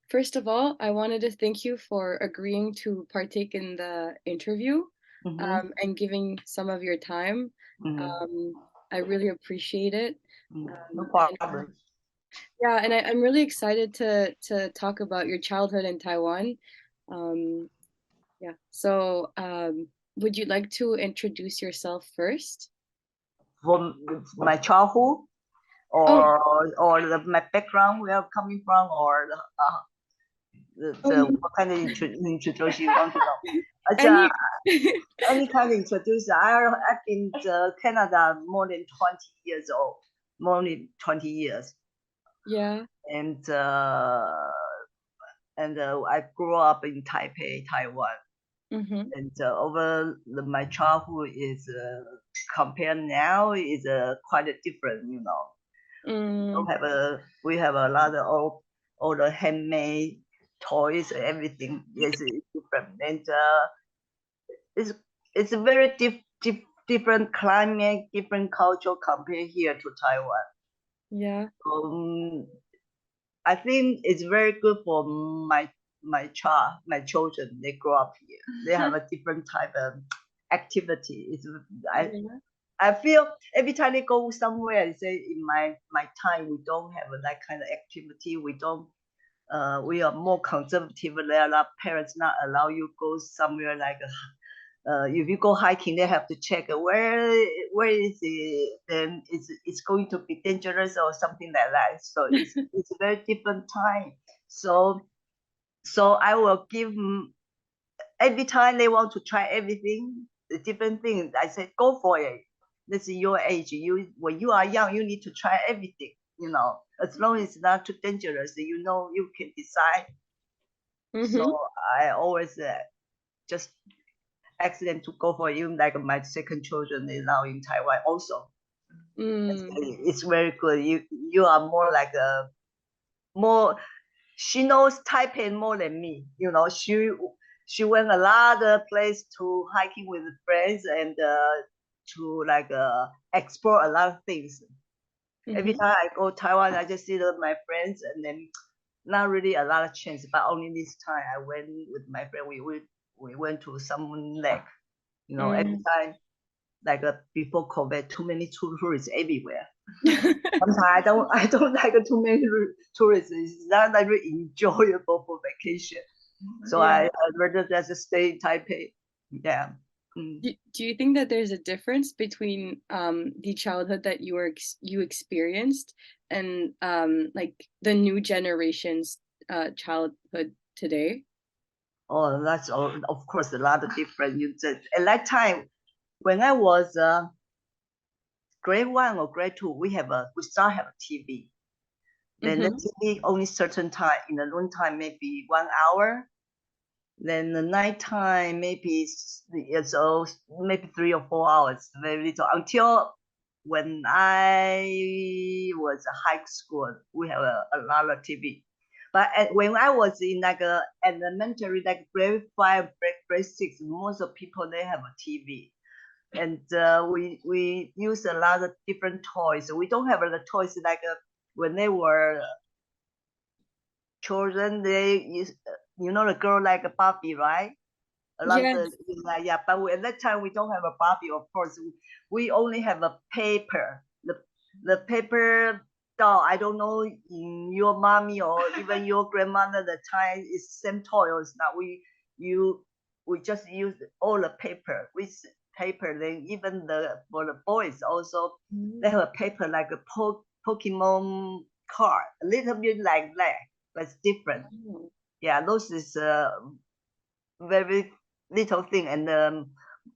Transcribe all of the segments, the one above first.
First of all, I wanted to thank you for agreeing to partake in the interview, Mm-hmm. and giving some of your time. Mm-hmm. Um, I really appreciate it. No And problem. yeah, and I'm really excited to talk about your childhood in Taiwan. Um, yeah. So, would you like to introduce yourself first? From my childhood, Oh, or my background, where I'm coming from, or the um, what kind of introduction you want to know? It's any. any kind of introduction. I've been to Canada more than 20 years old, more than 20 years, Yeah. and I grew up in Taipei, Taiwan. Mm-hmm. And my childhood is compared now is quite different. Mm, We have a lot of all the handmade toys, everything is different, and it's it's a very different climate, different culture compared here to Taiwan. yeah. Um, I think it's very good for my children. They grow up here. They have a different type of activity. I Yeah. I feel every time they go somewhere, I say in my time we don't have that kind of activity. We are more conservative. There are parents not allow you go somewhere like if you go hiking, they have to check where is it. Then it's going to be dangerous or something like that. So it's a very different time. So I will give them every time they want to try everything, the different things. I said go for it. This is your age. When you are young, you need to try everything. As long as it's not too dangerous, you can decide. So Mm-hmm. I always just accident to go for you. Like my second children is now in Taiwan also. Mm. It's very good. You are more like a more. She knows Taipei more than me. She went a lot of place to hiking with friends and to like explore a lot of things. Every Mm-hmm. time I go Taiwan, I just see my friends, and then not really a lot of chance. But only this time I went with my friend. We went to some lake. Every Mm. time like before COVID, too many tourists everywhere. Sometimes I don't like too many tourists. It's not like really enjoyable for vacation. So Yeah. I'd rather just stay in Taipei. Yeah. Mm. Do you think that there's a difference between the childhood that you experienced and like the new generation's childhood today? Oh, that's all, of course a lot of different. At that time when I was grade one or grade two, we start have a TV. Then the Mm-hmm. TV only certain time in the noon time maybe 1 hour. Then the nighttime maybe so maybe 3 or 4 hours, very little. Until when I was a high school, we have a lot of TV. But when I was in like a elementary, like grade five, grade six, most of people they have a TV, and we use a lot of different toys. We don't have the toys like when they were children. They use the girl like a Barbie, right? A lot of the Yes. yeah, but at that time we don't have a Barbie, of course. We only have a paper, the paper doll. I don't know in your mommy or even your grandmother the time is same toy or it's not. You we just use all the paper with paper. Then even for the boys also they Mm. have a paper like a Pokemon card, a little bit like that, but it's different. Oh. Yeah, those is very little thing, and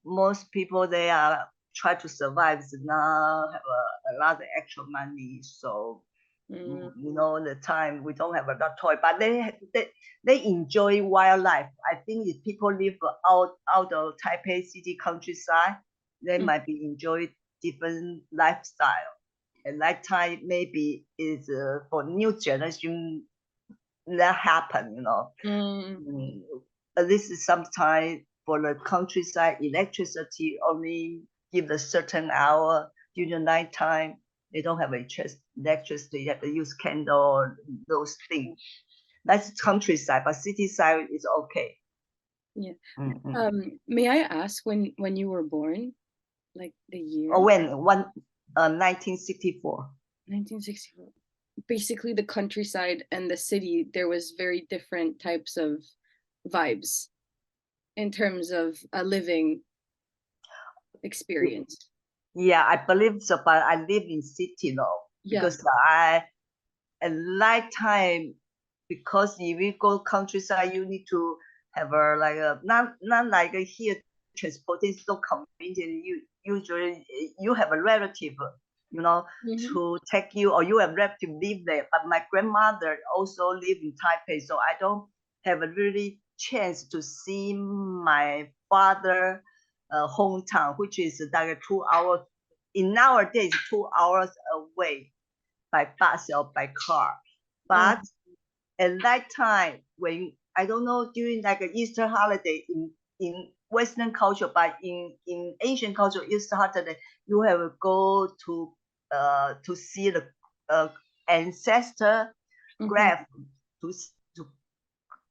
most people they are try to survive, now have a lot of extra money. So Mm. the time we don't have a lot of toy, but they enjoy wildlife. I think if people live out of Taipei city countryside, they Mm. might be enjoy different lifestyle. And that time maybe is for new generation that happen. Mm. Mm, this is sometimes for the countryside, electricity only give a certain hour during the night time. They don't have electricity. You have to use candle, those things. That's countryside, but city side is okay. Yeah. Mm-hmm. May I ask when you were born, like the Oh, year? when 1964. 1964. Basically, the countryside and the city, there was very different types of vibes in terms of a living experience. Yeah, I believe so, but I live in city now Yeah. because I at night time, because if you go countryside, you need to have a like a not like a here transportation so convenient. You usually you have a relative, you know, Hmm. to take you, or you have relative live there. But my grandmother also live in Taipei, so I don't have a really chance to see my father hometown, which is like 2 hours. In nowadays, 2 hours away by bus or by car. Oh. But at that time, when I don't know during like an Easter holiday in Western culture, but in Asian culture, Easter holiday you have to go to see the uh, ancestor Hmm. grave to to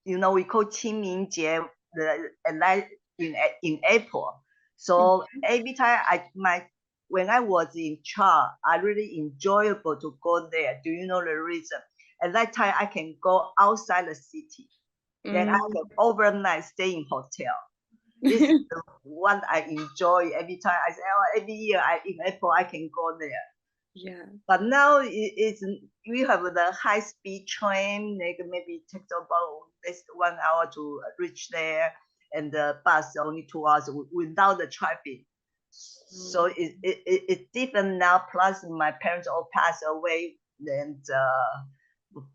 we call 清明节 the at night in April. So every time when I was in child, I really enjoyable to go there. Do you know the reason? At that time, I can go outside the city. Then I can overnight stay in hotel. This is the one I enjoy every time. I say, oh, every year in April I can go there. Yeah. But now it's we have the high speed train. Like maybe takes about this 1 hour to reach there, and the bus only 2 hours without the traffic. So it's different now. Plus, my parents all passed away, and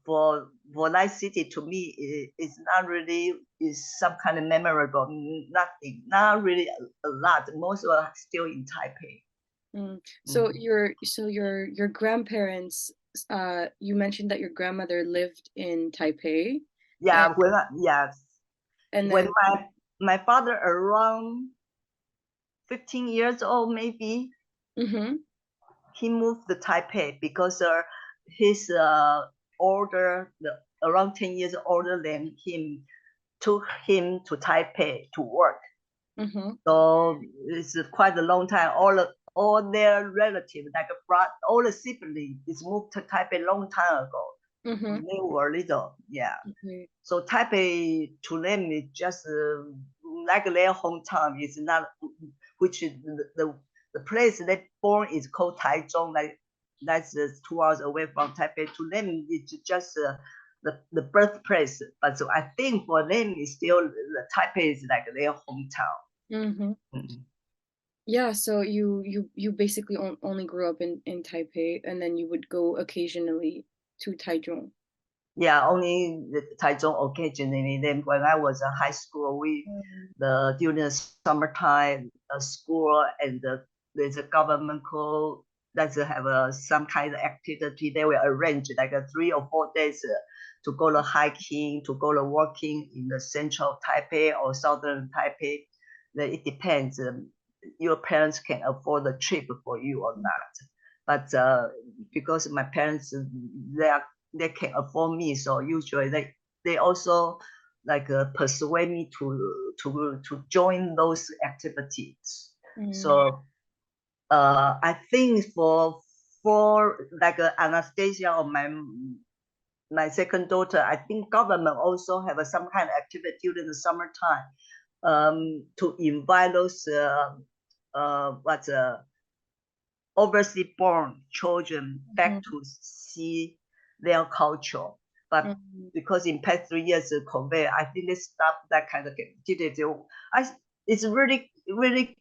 for that city to me, it's not really is some kind of memorable. Nothing, not really a lot. Most are still in Taipei. So Mm. your grandparents, you mentioned that your grandmother lived in Taipei, and Yes, and when then my father around 15 years old, maybe hmm he moved to Taipei because his older, around 10 years older than him, took him to Taipei to work. hmm So it's quite a long time. All their relatives, like all the siblings, is moved to Taipei long time ago. hmm They were little, yeah. okay. So Taipei to them is just like their hometown. It's not, which is the place they born is called Taichung. Like that's 2 hours away from Taipei. To them, it's just the birthplace. But so I think for them, it's still the Taipei is like their hometown. Hmm. Mm. Yeah, so you basically only grew up in Taipei, and then you would go occasionally to Taichung. Yeah, only the Taichung occasionally. Then when I was in high school, Mm. during the summertime, school and there's a government call that have some kind of activity. They will arrange like 3 or 4 days to go to hiking, to go to walking in the central Taipei or southern Taipei. Then it depends. Your parents can afford the trip for you or not. But because my parents they can afford me, so usually they also like persuade me to join those activities. Mm. So I think for like Anastasia or my second daughter, I think government also have some kind of activity during the summertime to invite those what's overseas born children back Mhm. to see their culture. But Mhm. because in past 3 years of COVID, I think they stopped that kind of activity. It's really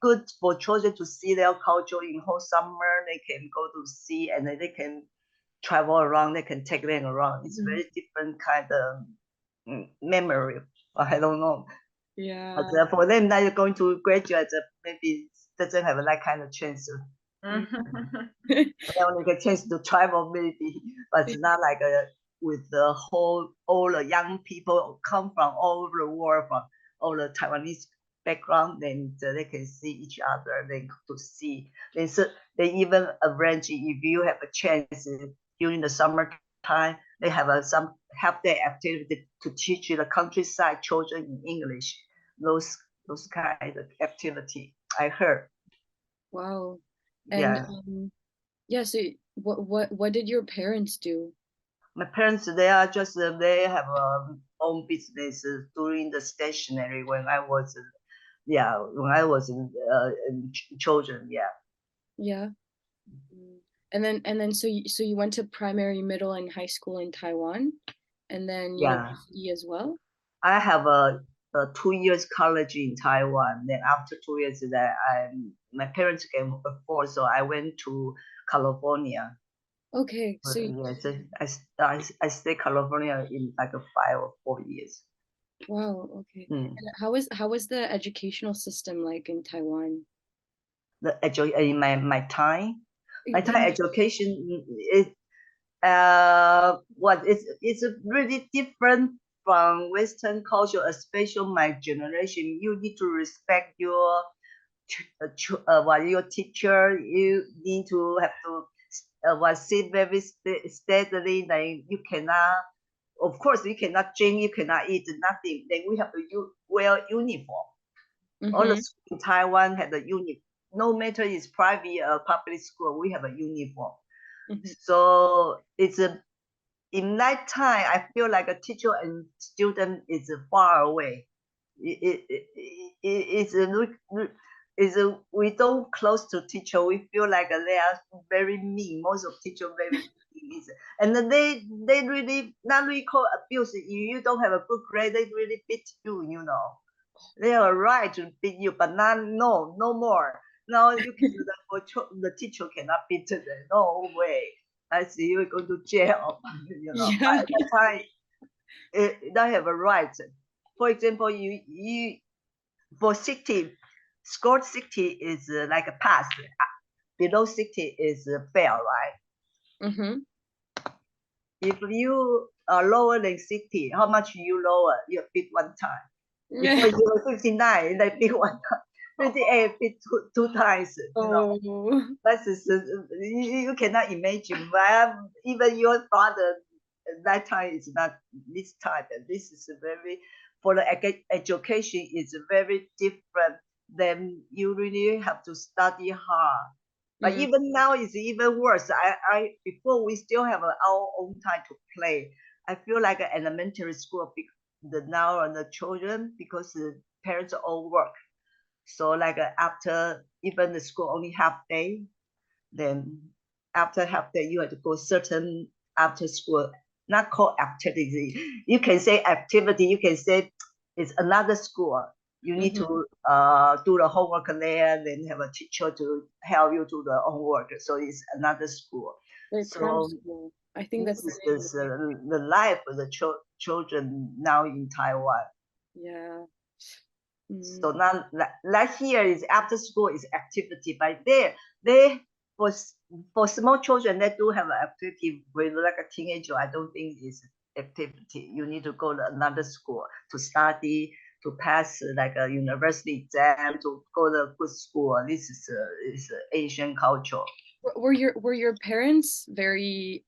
good for children to see their culture in whole summer. They can go to see and then they can travel around. They can take them around. It's Mhm. very different kind of memory. I don't know. But Yeah. for them that you're going to graduate, maybe doesn't have that kind of chance. Mm. They only get chance to travel maybe, but it's not like with the whole all the young people come from all over the world, from all the Taiwanese background, then they can see each other, then to see. They even arrange if you have a chance during the summertime time they have some half day activity to teach the countryside children in English. Those kind of activity I heard. Wow. And Yeah. yeah, so what did your parents do? My parents, they are just they have own business doing the stationery when I was children. Yeah. Yeah. Mm. And then so you went to primary, middle, and high school in Taiwan, and then Yeah. university as well? I have a 2 years college in Taiwan. Then after 2 years, that my parents can afford, so I went to California. Okay, But so yes, I stay California in like a 5 or 4 years. wow, okay. Mm. And how was the educational system like in Taiwan? In my time In education is what it's really different from Western culture, especially my generation. You need to respect your your teacher. You need to have to sit very steadily. Like you cannot, of course, you cannot drink, you cannot eat nothing. Then we have to wear uniform. All the Mm-hmm. schools in Taiwan have the uniform. No matter it's private or public school, we have a uniform. Mm-hmm. So it's a in that time, I feel like a teacher and student is far away. It's we don't close to teacher. We feel like they are very mean. Most of teacher very mean. And then they really not really call abuse. You don't have a good grade, they really beat you. You know, they are right to beat you, but not no more. Now you can do that for the teacher cannot beat them. No way. I see you go to jail. You know, Yeah. at that time, they have a right. For example, you for 60, score 60 is like a pass. Below 60 is fail, right? Mm-hmm. If you are lower than 60, how much you lower? You beat one time. Before you were 59, they beat one time. 58 beat two times. You know, Oh. that is you cannot imagine. Well, even your father that time is not this type. And this is a very for the education is very different. Then you really have to study hard. But Mm, even now it's even worse. I before we still have our own time to play. I feel like an elementary school the now and the children because the parents all work. So like after even the school only half day, then after half day you have to go certain after school, not called activity. You can say activity. You can say it's another school. You need mm-hmm. to do the homework there, then have a teacher to help you do the homework. So it's another school. Like cram So school. I think this that's is the name. the life of the children now in Taiwan. Yeah. Mm, So now, like here is after school is activity, but they for for small children they do have an activity. When like a teenager, I don't think it's activity. You need to go to another school to study to pass like a university exam to go to a good school. This is Asian culture. were your parents very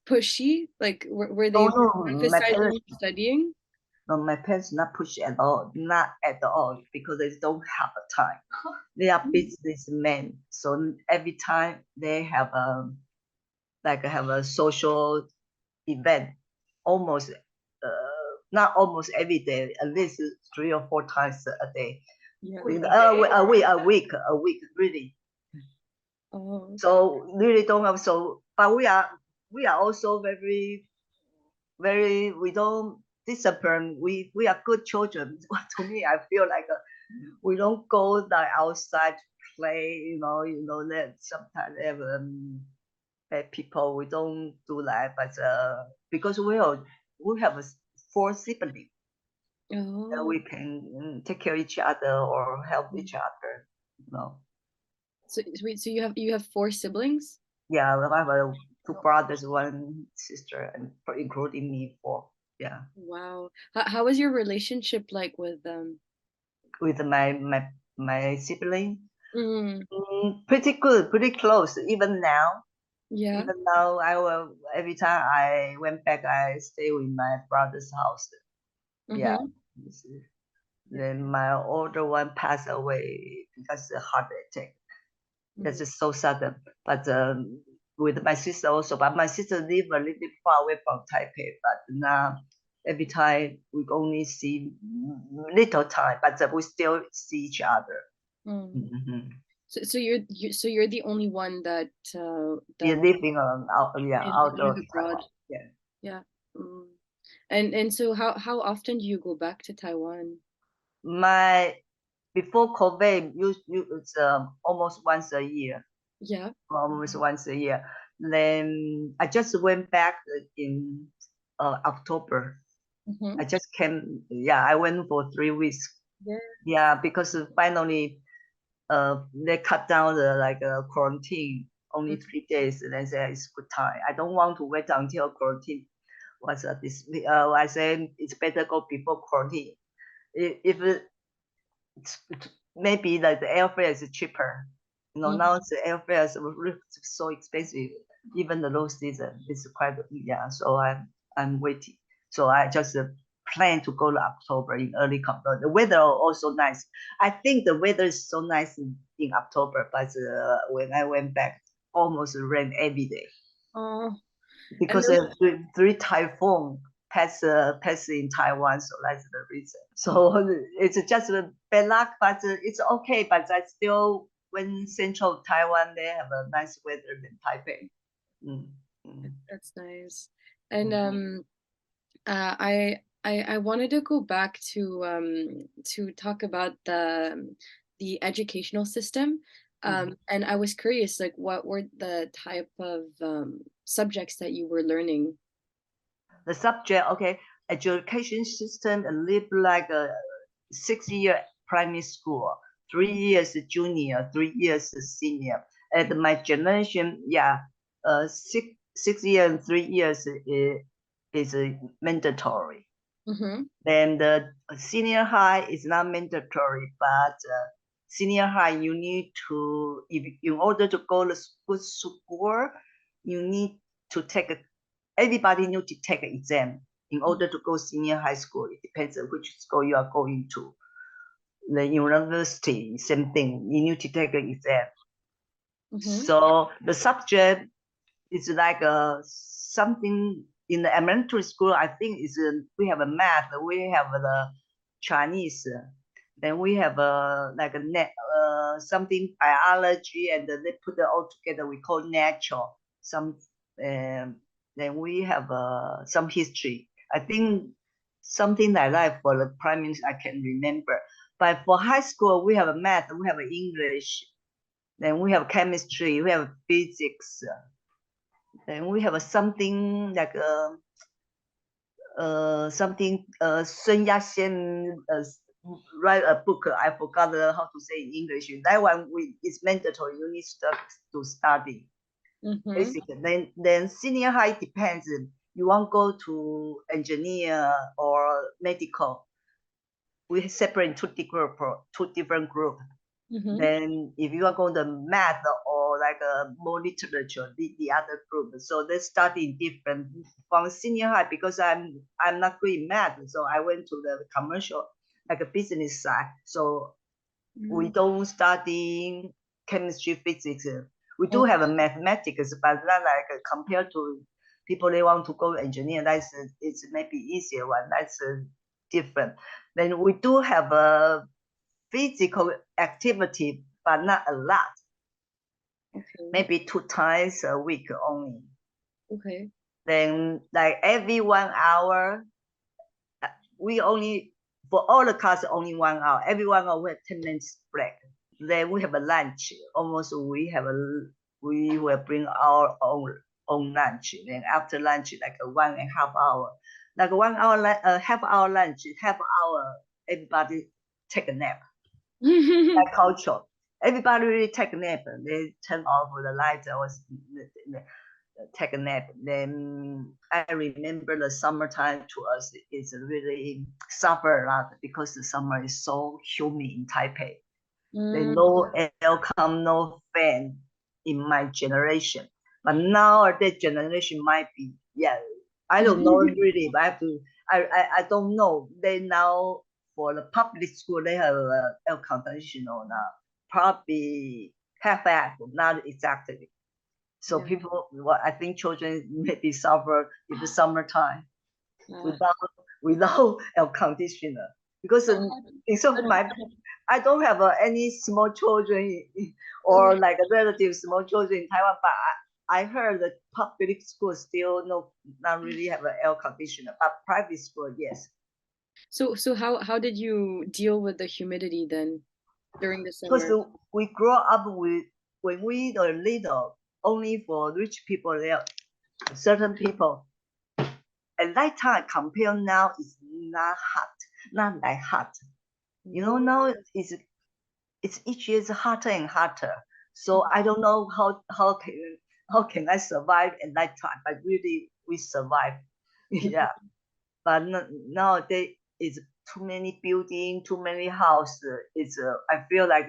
pushy? Like were No, they no, my emphasizing parents your studying? no, my parents not push at all, not at all, because they don't have the time. They are businessmen, so every time they have like have a social event, almost not almost every day, at least 3 or 4 times a day. Yeah. A week, really. Oh, okay. So really don't have so, but we are also very we don't discipline. We are good children. To me, I feel like we don't go like outside to play. You know that sometimes have bad people. We don't do that, but because we have 4 siblings, that Oh, we can take care of each other or help each other. You know, so wait, so you have four siblings? yeah, I have 2 brothers, 1 sister, and including me, 4. Yeah, Wow. How was your relationship like with them? with my sibling. Mm, Pretty good, pretty close. Even now, Yeah. Even now, I will every time I went back, I stay with my brother's house. Yeah. Mm-hmm. Yeah. Then my older one passed away because of heart attack. That's Mm. just so sudden. But with my sister also, but my sister live a little bit far away from Taipei. But now every time we only see little time, but we still see each other. Mm. Mm-hmm. So you're the only one We that are living yeah, live outdoor abroad. Taiwan. Yeah. Yeah. Mm. And so how often do you go back to Taiwan? My before COVID, it's almost once a year. Yeah. Almost once a year. Then I just went back in October. Mm-hmm. I just came. Yeah, I went for 3 weeks. Yeah. Yeah, because finally, they cut down the quarantine only 3 days, and I said it's good time. I don't want to wait until quarantine was this. I said it's better go before quarantine. If maybe like the airfare is cheaper. Now Mm-hmm. the airfare is so expensive. Even the low season is quite yeah. So I'm waiting. So I just plan to go to October in early October. The weather also nice. I think the weather is so nice in October, but when I went back, almost rain every day Oh, and because there, three typhoon pass in Taiwan, so that's the reason. So it's just a bad luck, but it's okay. But I still, when central Taiwan, they have a nice weather than Taipei. Mm, mm, that's nice. And mm, I wanted to go back to talk about the educational system. mm. And I was curious, like, what were the type of subjects that you were learning? The subject, okay, education system live like a 6 year primary school, 3 years junior, 3 years senior. And my generation, yeah, six year and 3 years is mandatory. Mm-hmm. Then the senior high is not mandatory, but senior high you need to, if in order to go to good school, you need to take everybody need to take an exam in order to go senior high school. It depends on which school you are going to. The university, same thing. You need to take an exam. Mm-hmm. So the subject is like something in the elementary school. I think is we have a math, we have the Chinese, then we have like a net something biology, and they put it all together. We call natural. Some then we have some history. I think something like that for the primary. I can remember. But for high school, we have a math, we have English, then we have chemistry, we have physics, then we have something like something Sun Yat-sen write a book. I forgot how to say in English. That one is mandatory. You need to study Mm-hmm. basically. Then senior high depends. You want go to engineer or medical. We separate two different group. Mm-hmm. Then if you are going to math or like more literature, the other group. So they study different from senior high because I'm not good in math. So I went to the commercial, like a business side. So we Mm. don't study chemistry, physics. We do Okay. have a mathematics, but not like compared to people they want to go engineer. That's it's maybe easier one. That's different. Then we do have a physical activity, but not a lot. Okay. Maybe 2 times a week only. Okay. Then like every 1 hour, we only for all the class only 1 hour. Every 1 hour we have 10 minutes break. Then we have a lunch. Almost we will bring our own lunch. Then after lunch, like a 1.5 hour, like 1 hour, half hour lunch, half hour everybody take a nap. Like culture. Everybody really take a nap. They turn off the lights or take a nap. Then I remember the summertime to us is really suffer a lot because the summer is so humid in Taipei. There's Mm. no air come, no fan in my generation. But nowadays generation might be, yeah, I don't know really, but I have to, I don't know. They now for the public school they have a conditional now, probably half, not exactly. So Yeah. people, well, I think children maybe suffer in the summertime Uh, without without air conditioner because in some of my I don't have any small children or like a relative small children in Taiwan, but I heard that public school still not really have an air conditioner, but private school yes. so how did you deal with the humidity then during the Because summer? we grow up with when we are little, only for rich people there, certain people. At that time, compare now is not hot, not like hot. You know, Mhm. now it's each year is hotter and hotter. So I don't know how can I survive at that time, but really we survive. Yeah, but nowadays it's too many building, too many houses. It's I feel like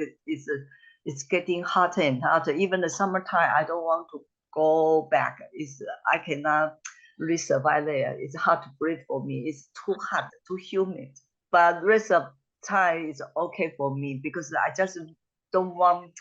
it's getting hotter and hotter. Even the summertime, I don't want to go back. It's I cannot really survive there. It's hard to breathe for me. It's too hot, too humid. But rest of time is okay for me because I just don't want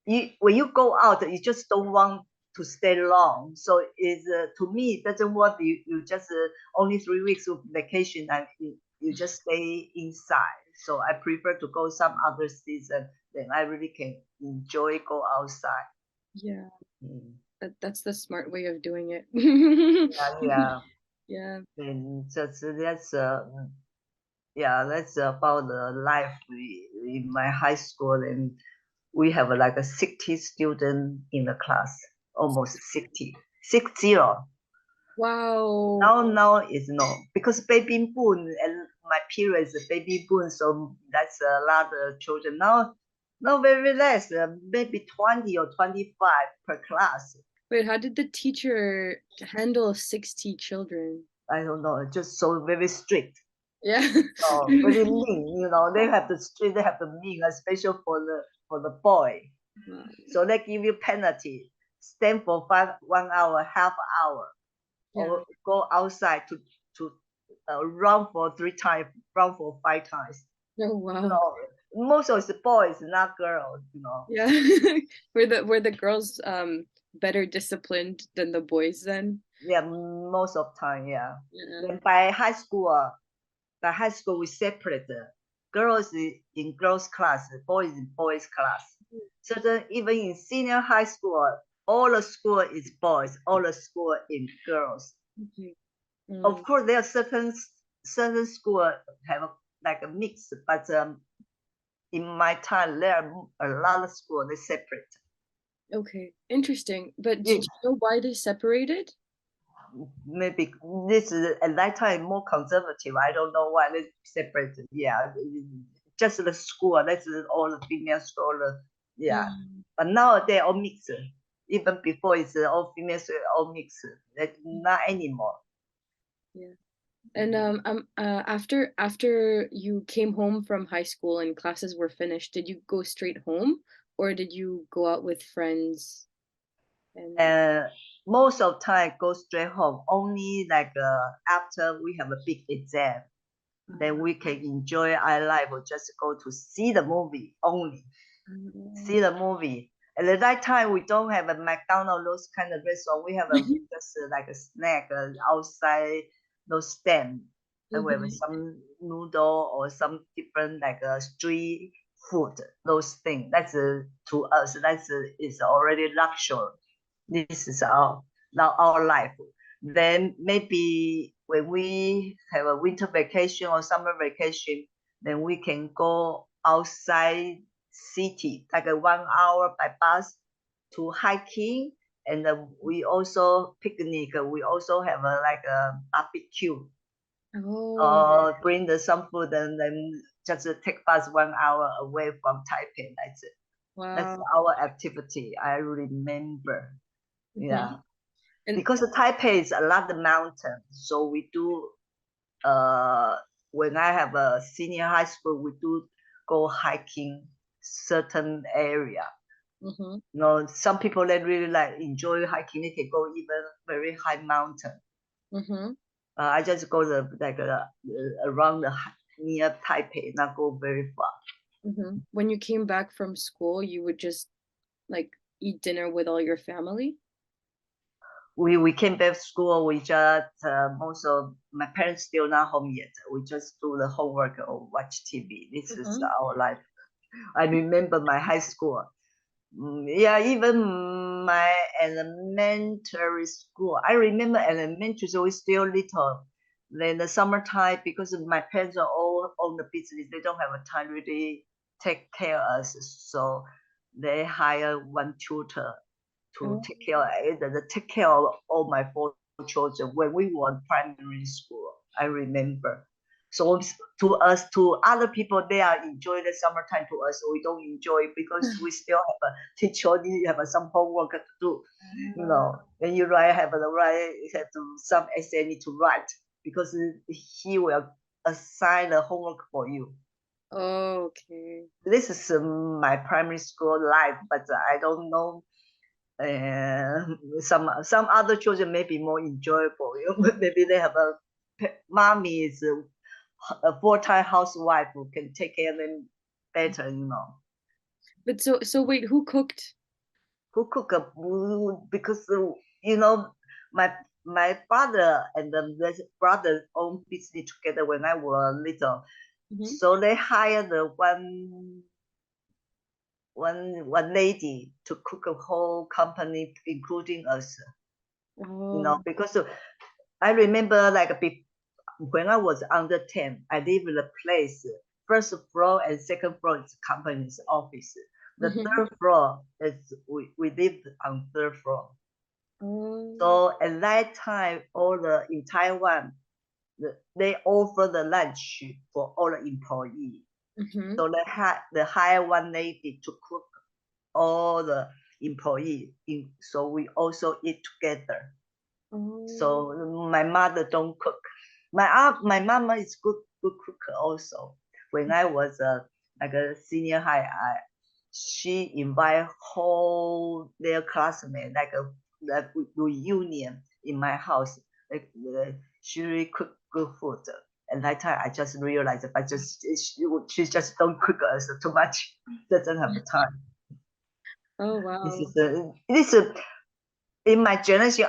you when you go out, you just don't want to stay long. So it's to me, it doesn't want you just only 3 weeks of vacation and you just stay inside. So I prefer to go some other season. Then I really can enjoy go outside. Yeah, Mm. that's the smart way of doing it. Yeah, yeah. Yeah. And just that's about the life in my high school. And we have like a 60 student in the class, almost 60, 60. Wow. Now is no, because baby boom and my period is baby boom, so that's a lot of children. Now very less, maybe 20 or 25 per class. Wait, how did the teacher handle 60 children? I don't know, just so very strict. Yeah. Very mean, they have the strict, they have the mean, especially for the boy. Wow. So they give you penalty, stand for 1 hour, half hour, Yeah. or go outside to run for 3 times, run for 5 times. Oh, You wow. know, most of the boys, not girls. Yeah. Were the girls better disciplined than the boys then? Yeah, most of time, yeah. Yeah. Then by high school we separate girls in girls class, boys in boys class. So then even in senior high school, all the school is boys, all the school in girls. Okay. Of Mm, course, there are certain school have like a mix, but in my time there are a lot of school they separate. okay. Interesting. But Yeah, do you know why they separated? maybe this is at that time more conservative. I don't know why they separate. Yeah, just the school. That's all the female school. Yeah, Mm, but now they all mixed. Even before it's all female, all mixed. That not anymore. yeah. And after you came home from high school and classes were finished, did you go straight home or did you go out with friends and And most of time go straight home. Only like after we have a big exam, then we can enjoy our life or just go to see the movie only. See the movie. And at that time, we don't have a McDonald's, those kind of restaurant. We have just like a snack outside those stand. And we have Mhm. some noodle or some different like street food, those things. That's to us, is already luxury. This is our life. Then maybe when we have a winter vacation or summer vacation, then we can go outside city, like a 1 hour by bus to hiking. And we also picnic. We also have like a barbecue. Oh, Bring some food and then just take bus 1 hour away from Taipei. That's it. That's wow. our activity. I remember. Mhm. Yeah, And because the Taipei is a lot of mountain, so we do. Uh, when I have a senior high school, we do go hiking certain area. Mm-hmm. You know, some people that really like enjoy hiking, they can go even very high mountain. Mm-hmm. I just go around the near Taipei, not go very far. Mm-hmm. When you came back from school, you would just like eat dinner with all your family? We came back to school. We just most of my parents still not home yet. We just do the homework or watch TV. This is Mm-hmm. our life. I remember my high school. Yeah, even my elementary school. I remember elementary school is still little. Then the summertime, because my parents are all on the business, they don't have a time really take care of us. So they hire one tutor to Oh, take care of all my four children when we were in primary school. I remember. So to other people, they are enjoying the summertime. To us, we don't enjoy because we still have a teacher. You have some homework to do. You know, when you have the write, you have to some essay need to write because he will assign the homework for you. okay. This is my primary school life, but I don't know some other children may be more enjoyable. Maybe they have a mommy is a full-time housewife who can take care of them better. But so wait, who cooked? Who cook a food because my my father and the brother own business together when I was little, Mm-hmm. so they hired the one lady to cook a whole company, including us. Oh. Because I remember when I was under 10, I live in a place, first floor and second floor is company's office. The Mm-hmm. third floor is we lived on third floor. Oh. So at that time, in Taiwan, they offer the lunch for all the employees. Mm-hmm. So they hire one lady to cook all the employees. So we also eat together. Oh. So my mother don't cook. My mama is good cooker also. When I was like a senior high, she invite whole their classmates like reunion in my house. She really cook good food. And that time I just realized I just she just don't cook us too much. Doesn't have the time. Oh This wow. is in my generation,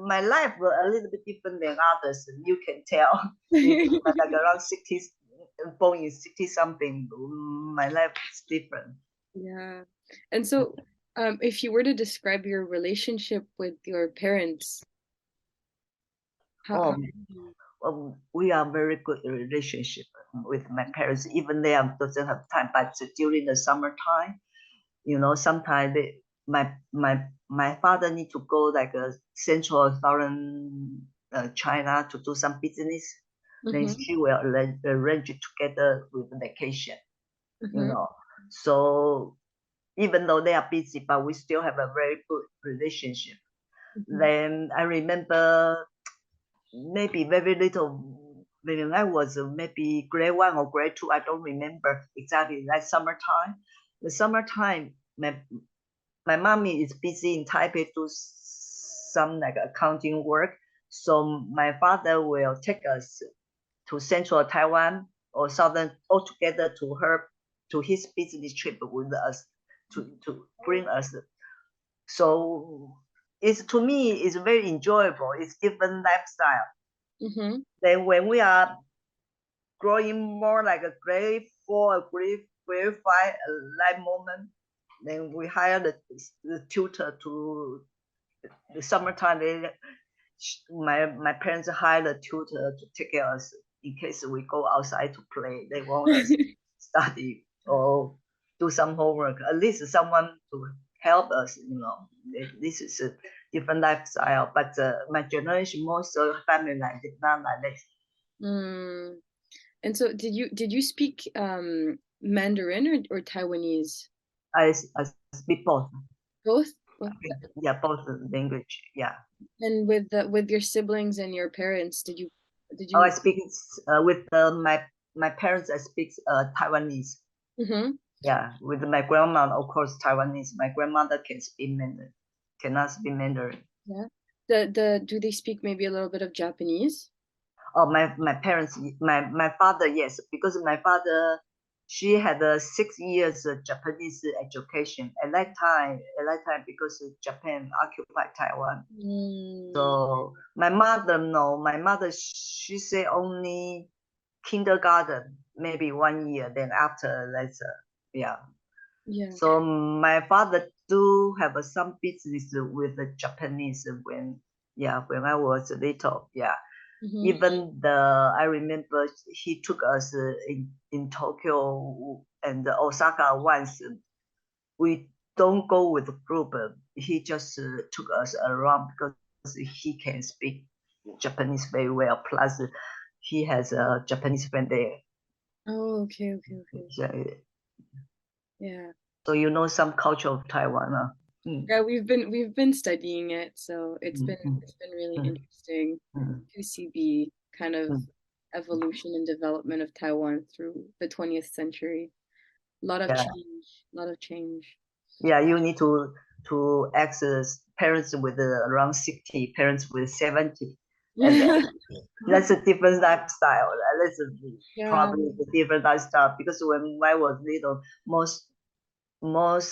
my life was a little bit different than others. You can tell. Like around 60, born in 60 something, my life is different. Yeah. And so, if you were to describe your relationship with your parents, how Oh, would you? we are very good relationship with my parents, even they doesn't have time. But during the summertime, sometimes my father need to go like a central southern China to do some business. Then Mm-hmm. she will arrange it together with vacation. you Mm-hmm. know. So even though they are busy, but we still have a very good relationship. Mm-hmm. Then I remember maybe very little when I was maybe grade one or grade two. I don't remember exactly. That summertime, the summertime, my mommy is busy in Taipei to some like accounting work. So my father will take us to central Taiwan or southern altogether to his business trip with us to bring us. So it's to me it's very enjoyable. It's different lifestyle. Mm-hmm. Then when we are growing more like a grade four, grade five, that moment, then we hire the tutor to the summertime. My parents hired a tutor to take care of us in case we go outside to play. They want us study or do some homework. At least someone to help us. This is a different lifestyle. But my generation, most of family like it, not like this. Mm. And so, did you speak Mandarin or Taiwanese? I speak both. Both? Both. Yeah, both language. Yeah. And with your siblings and your parents, did Oh, I you? speak with my parents. I speak Taiwanese. Mm-hmm. Yeah, with my grandma, of course, Taiwanese. My grandmother can speak Mandarin, cannot speak Mandarin. Yeah. Do they speak maybe a little bit of Japanese? Oh, my parents, my father, yes, because my father, she had a 6 years Japanese education at that time. At that time, because Japan occupied Taiwan. Mm, So my mother, no, my mother, she said only kindergarten, maybe 1 year. Then after that's yeah. yeah. So my father do have some business with the Japanese when I was little. Yeah. Mm-hmm. Even I remember he took us in Tokyo and Osaka once. We don't go with the group. He just took us around because he can speak Japanese very well. Plus, he has a Japanese friend there. Oh, okay, okay, okay. So, Yeah. so you know some culture of Taiwan. Huh? Mm, Yeah, we've been studying it, so it's mm, been mm, it's been really mm, interesting mm, to see the kind of mm. evolution and development of Taiwan through the 20th century. A lot of Yeah, change, a lot of change. yeah. You need to access parents with around 60, parents with 70, and that's a different lifestyle. That's Yeah. probably a different lifestyle because when I was little, most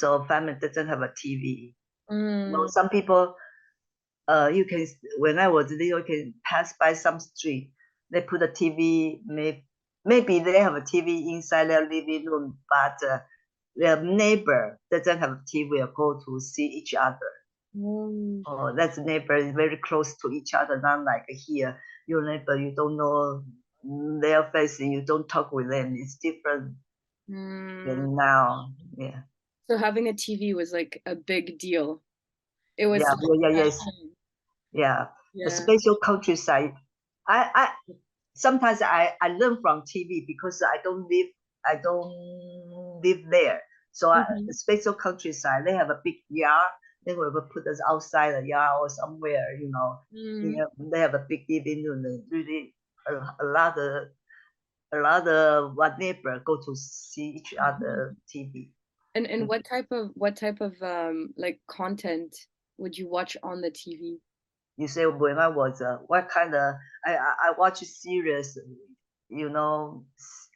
of family doesn't have a TV. No, Mm, some people, you can when I was little, you can pass by some street. They put a TV. Maybe they have a TV inside their living room, but their neighbor doesn't have a TV. Will go to see each other. mm, Oh, that's neighbor is very close to each other, not like here. Your neighbor, you don't know their face, you don't talk with them. It's different mm. than now. Yeah, So having a TV was like a big deal. It was yeah, like yeah, yeah, at yes, home. yeah. A Yeah. special countryside. I sometimes I learn from TV because I don't live there. So Hmm. special countryside, they have a big yard. They will put us outside the yard or somewhere, Mm. Yeah, they have a big living room. They really a lot of what neighbor go to see each other TV. And what type of like content would you watch on the TV? You say when I was what kind of I watch series,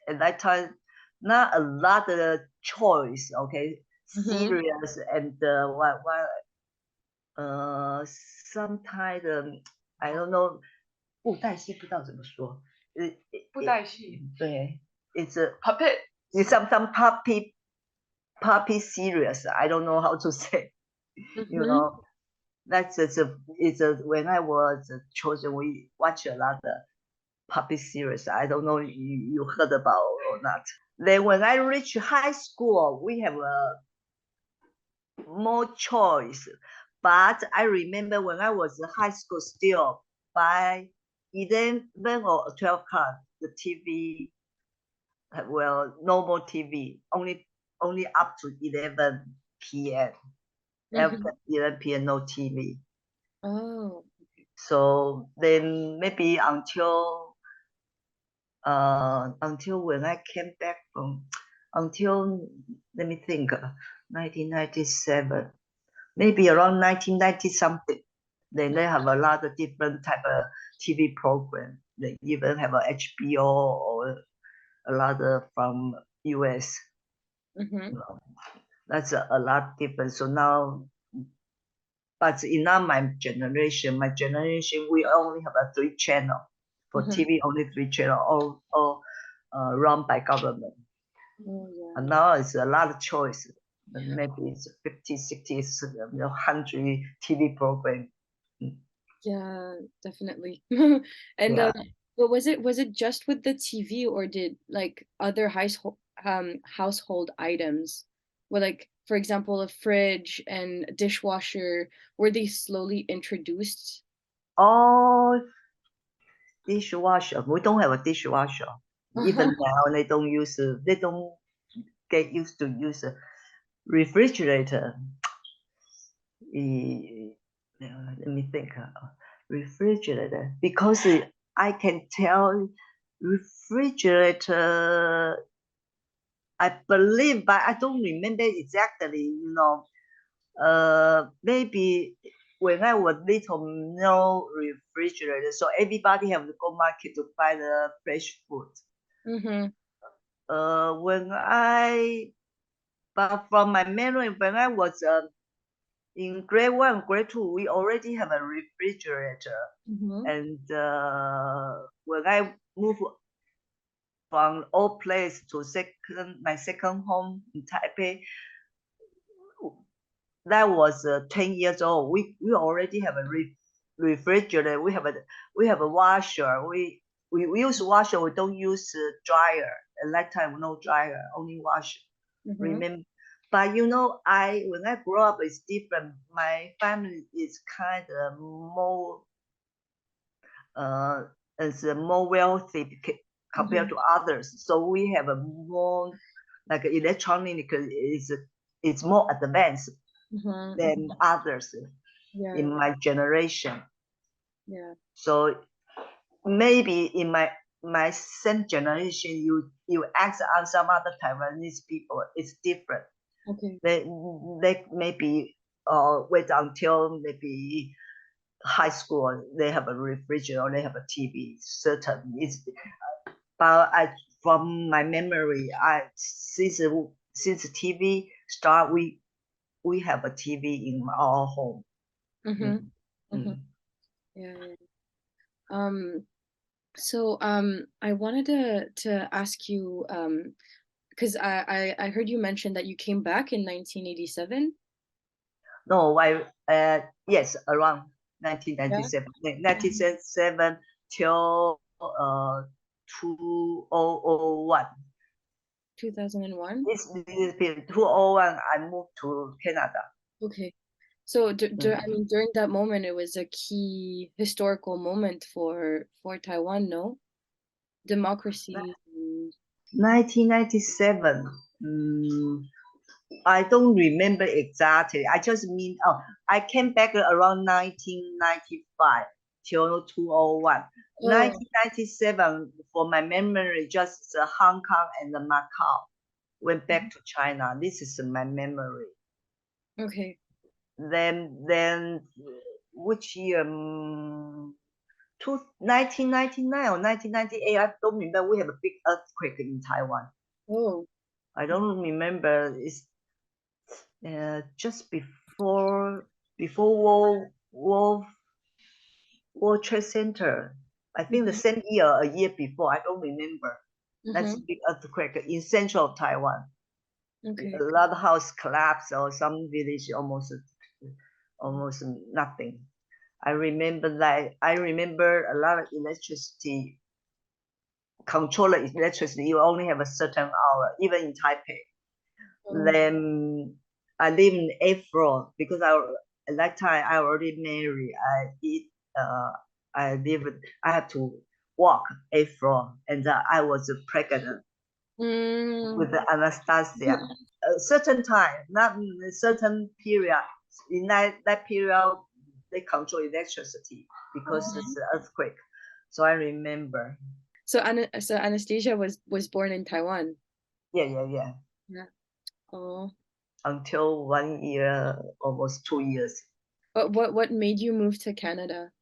at that time not a lot of choice. Okay, Hmm. serious and what sometimes I don't know 布袋戏不知道怎么说，对，it's a puppet. it's some puppy series. I don't know how to say. You Hmm. know, that's it's a when I was children we watch a lot of puppy series. I don't know you heard about or not. Then when I reach high school, we have more choice. But I remember when I was in high school still by 11 or 12 class, the TV, well, no more TV, only up to 11 p.m. After Hmm. 11 p.m. no TV. Oh. So then maybe until when I came back from until let me think 1997, maybe around 1990 something. Then they have a lot of different type of TV program. They even have a HBO or a lot of from US. Hmm. You know, that's a lot different. So now, but in not my generation, we only have a 3 channel for Hmm. TV, only 3 channel, all run by government. Oh yeah. And now it's a lot of choice. Maybe it's 50, 60, 100 TV program. Yeah, definitely. And Yeah. but was it just with the TV, or did like other household items, were like, for example, a fridge and a dishwasher, were they slowly introduced? Oh, dishwasher. We don't have a dishwasher. Even now, they don't get used to use a refrigerator. Let me think. Refrigerator. Because I can tell refrigerator I believe, but I don't remember exactly, you know. Maybe when I was little, no refrigerator, so everybody have to go market to buy the fresh food. Mm-hmm. When I, but from my memory, when I was in grade 1, grade 2, we already have a refrigerator. Mm-hmm. And when I moved from old place to my second home in Taipei, that was 10 years old. We already have a refrigerator. We have a washer. We use washer. We don't use dryer. At that time, no dryer, only washer. Mm-hmm. Remember, but you know, when I grew up, it's different. My family is kind of more is more wealthy compared Mm-hmm. to others. So we have a more like electronic is it's more advanced Mm-hmm. than others Yeah. in my generation. Yeah. So maybe in my same generation, you ask on some other Taiwanese people, it's different. Okay. They maybe wait until maybe high school, they have a refrigerator, or they have a TV. Certain it's, but from my memory, since TV start, we have a TV in our home. Mm-hmm. Mm, Mm-hmm. mm. Yeah. Yeah. So I wanted to ask you because I heard you mention that you came back in 1987. No, yes, around Yeah. 1997, 1997 till 2001. 2001. This period, 2001, I moved to Canada. Okay. So I Mm. mean during that moment it was a key historical moment for Taiwan, no? Democracy. 1997. I don't remember exactly. I just mean, I came back around 1995 till 2001. Oh, 1997, for my memory, just Hong Kong and Macau went back to China. This is my memory. okay. Then which year? 1999 or 1998, I don't remember. We have a big earthquake in Taiwan. Oh. I don't remember. It's just before World Trade Center. I think the Mm-hmm. same year, a year before. I don't remember. That's a Mm-hmm. big earthquake in central Taiwan. Okay. A lot of house collapsed, or some village almost nothing. I remember that. I remember a lot of electricity. Control electricity. You only have a certain hour, even in Taipei. Oh. Then I live in 8th floor because at that time I already married. I live. I have to walk 8th floor, and I was pregnant Mm. with Anastasia. A certain time, not in a certain period. In that period, they control electricity because it's Mhm. an earthquake. So I remember. So Anastasia was born in Taiwan. Yeah. Yeah. Oh. Until 1 year, almost 2 years. But what made you move to Canada?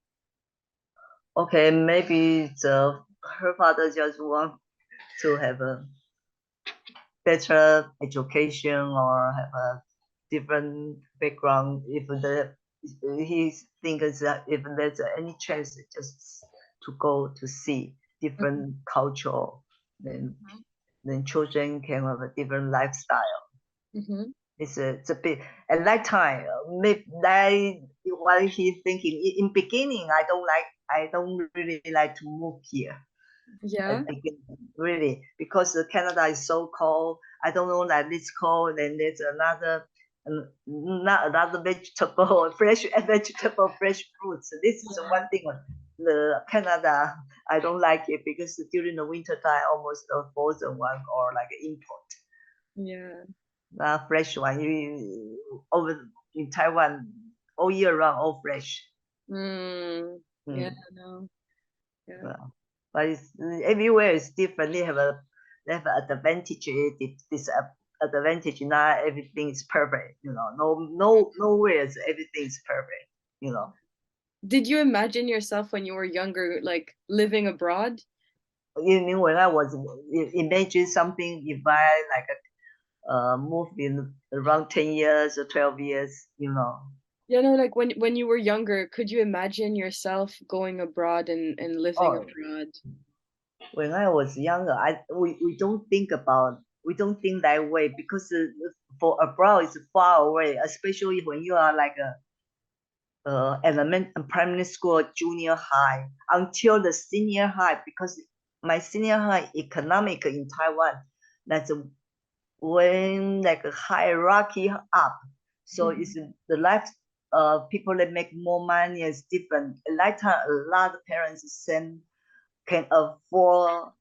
Okay, maybe her father just want to have a better education or have a different background. He thinks that if there's any chance, just to go to see different culture, then children can have a different lifestyle. Mm-hmm. It's a bit at that time. Maybe that what he's thinking. In beginning, I don't really like to move here. Yeah. Really, because Canada is so cold. I don't know that it's cold. Then there's not another vegetable, fresh vegetable, fresh fruits. This is Yeah. one thing. The Canada, I don't like it because during the winter time, almost a frozen one or like import. Yeah. Fresh one. Over in Taiwan, all year round, all fresh. Mm. Yeah, Mm. no. Yeah. But it's, everywhere is different. They have they have advantage, disadvantage. Not everything is perfect, you know. Nowhere is everything is perfect, you know. Did you imagine yourself when you were younger, like living abroad? You mean when I was imagine something if I like moved in around 10 years or 12 years, you know. You know, like when you were younger, could you imagine yourself going abroad and living Oh, abroad? when I was younger, we don't think about we don't think that way because for abroad it's far away, especially when you are like a primary school, junior high, until the senior high. Because my senior high economic in Taiwan, that's when like a hierarchy up. So Mhm. it's the life people that make more money is different. At that time, a lot of parents can afford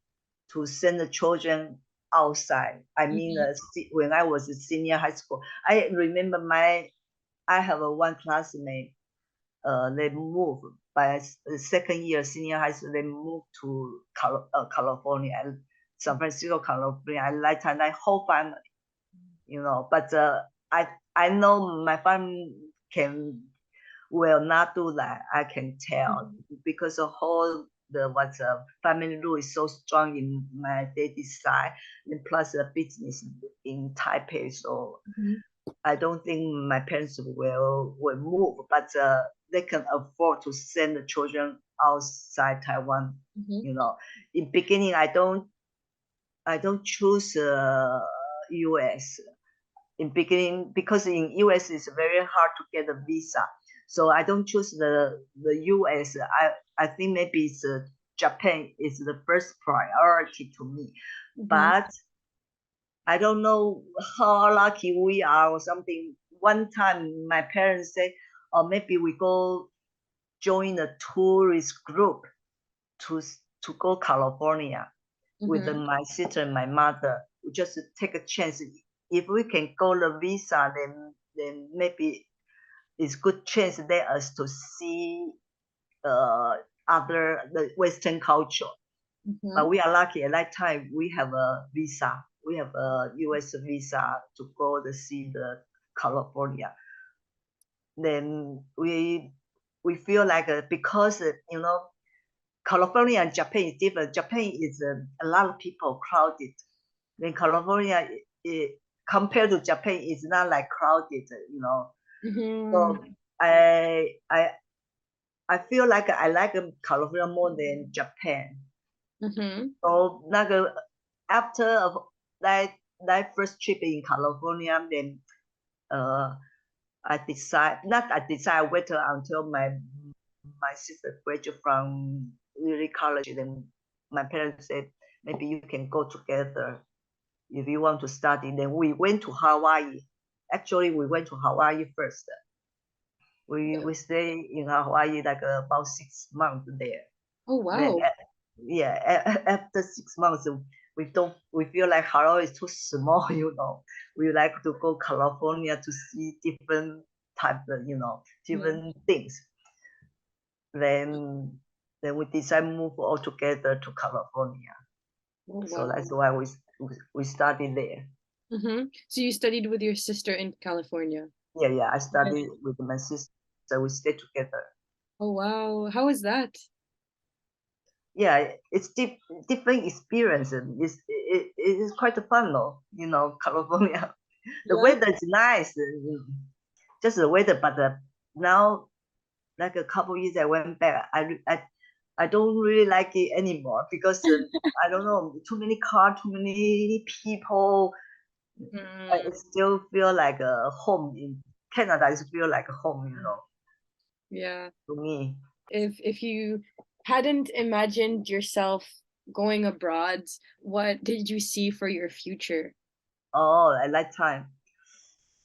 to send the children outside. I mean, Mhm. when I was a senior high school, I remember I have a one classmate. They moved by the second year senior high school. They moved to California, San Francisco, California. I like that whole family, you know. But I know my family can will not do that. I can tell Mhm. because the whole the what's family rule is so strong in my daddy side, and plus the business in Taipei. So Mhm. I don't think my parents will move, but they can afford to send the children outside Taiwan. Mhm. You know, in beginning I don't choose U.S. in beginning because in US it's very hard to get a visa. So I don't choose the US. I think maybe it's Japan is the first priority to me. Mhm. But I don't know how lucky we are or something. One time my parents say, or maybe we go join a tourist group to to go California with Mhm. my sister and my mother. We just take a chance. If we can go the visa, then maybe it's good chance there us to see uh other the Western culture. But Mhm. we are lucky at that time we have a visa. We have a US visa to go to see the California. Then we feel like because you know California and Japan is different. Japan is a lot of people crowded. Then California, compared to Japan, is not like crowded, you know. Mhm. So I feel like I like California more than Japan. Mhm. So 那个 after of that first trip in California, then uh I decide waited until my sister graduated from Uri College. Then my parents said maybe you can go together if you want to study. Then we went to Hawaii. Actually, we went to Hawaii first. We stay in Hawaii like about 6 months there. Oh Then wow. yeah, after 6 months, we feel like Hawaii is too small. You know, we like to go California to see different type of Mhm. different things. Then then we decide move all together to California. Oh So wow. that's why we started there. Mhm. So you studied with your sister in California. Yeah. I Yeah. studied with my sister. We stay together. Oh wow. How was that? Yeah, it's different experience. It is quite fun though. You know, California. The Yeah. weather is nice. Just the weather, but now like a couple years I went back. I don't really like it anymore because I don't know, too many cars, too many people. I Mm, still feel like a home in Canada. Is feel like a home, you know, yeah. to me. If you hadn't imagined yourself going abroad, what did you see for your future? Oh, at that time.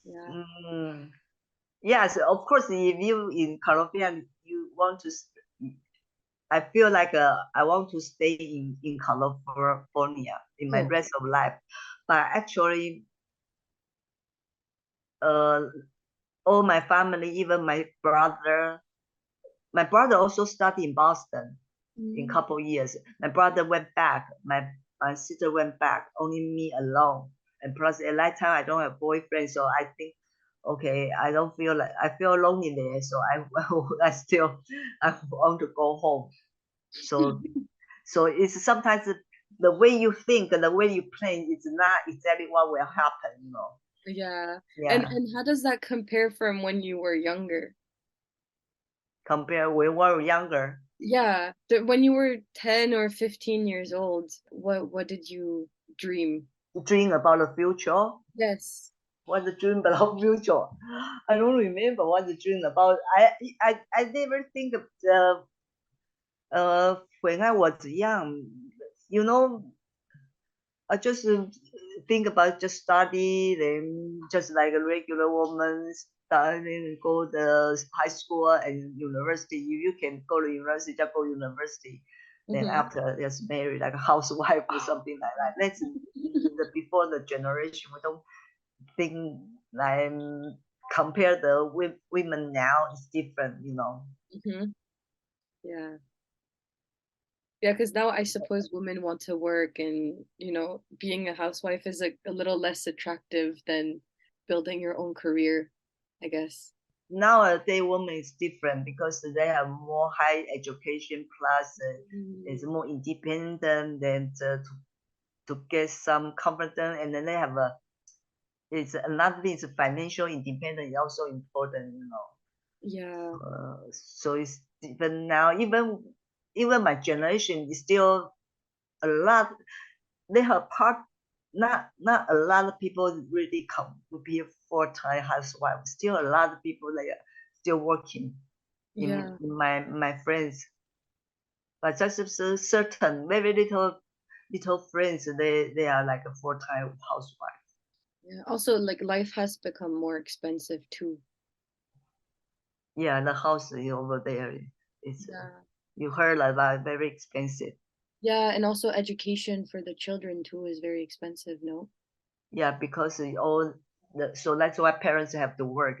Yeah. Mm, yes, of course. If you in California, you want to. I feel like I want to stay in California in my Oh. rest of life, but actually, uh, all my family, even my brother also studied in Boston in Mm, couple years. My brother went back. My my sister went back, only me alone. And plus at that time I don't have boyfriend, so I think, okay, I don't feel like I feel lonely there, so I want to go home. So it's sometimes the way you think and the way you plan is not exactly what will happen. Yeah. Yeah, And how does that compare from when you were younger? compare when we were younger. Yeah, when you were 10 or 15 years old, what did you dream? Dream about the future. Yes. What the dream about future? I don't remember what the dream about. I never think of when I was young. You know, I just think about just study, then just like a regular woman, studying, go the high school and university. You can go to university, just go university. Then Mm-hmm. after just marry like a housewife or something like that. That's before the generation. We don't think like compare the women now is different. Mm-hmm. Yeah. Yeah, because now I suppose women want to work and, being a housewife is a little less attractive than building your own career, I guess. Nowadays women is different because they have more high education plus is Mm. more independent than to get some confidence, and then they have a it's another thing is financial independence is also important. Yeah, So it's even now, even my generation is still a lot. They have part not a lot of people really come to be a full-time housewife. Still a lot of people like still working in yeah, my friends, but just certain very little friends they are like a full-time housewife. yeah. Also, like life has become more expensive too. Yeah, the house over there is Yeah. you heard about very expensive. Yeah, and also education for the children too is very expensive, no? Yeah, because so that's why parents have to work.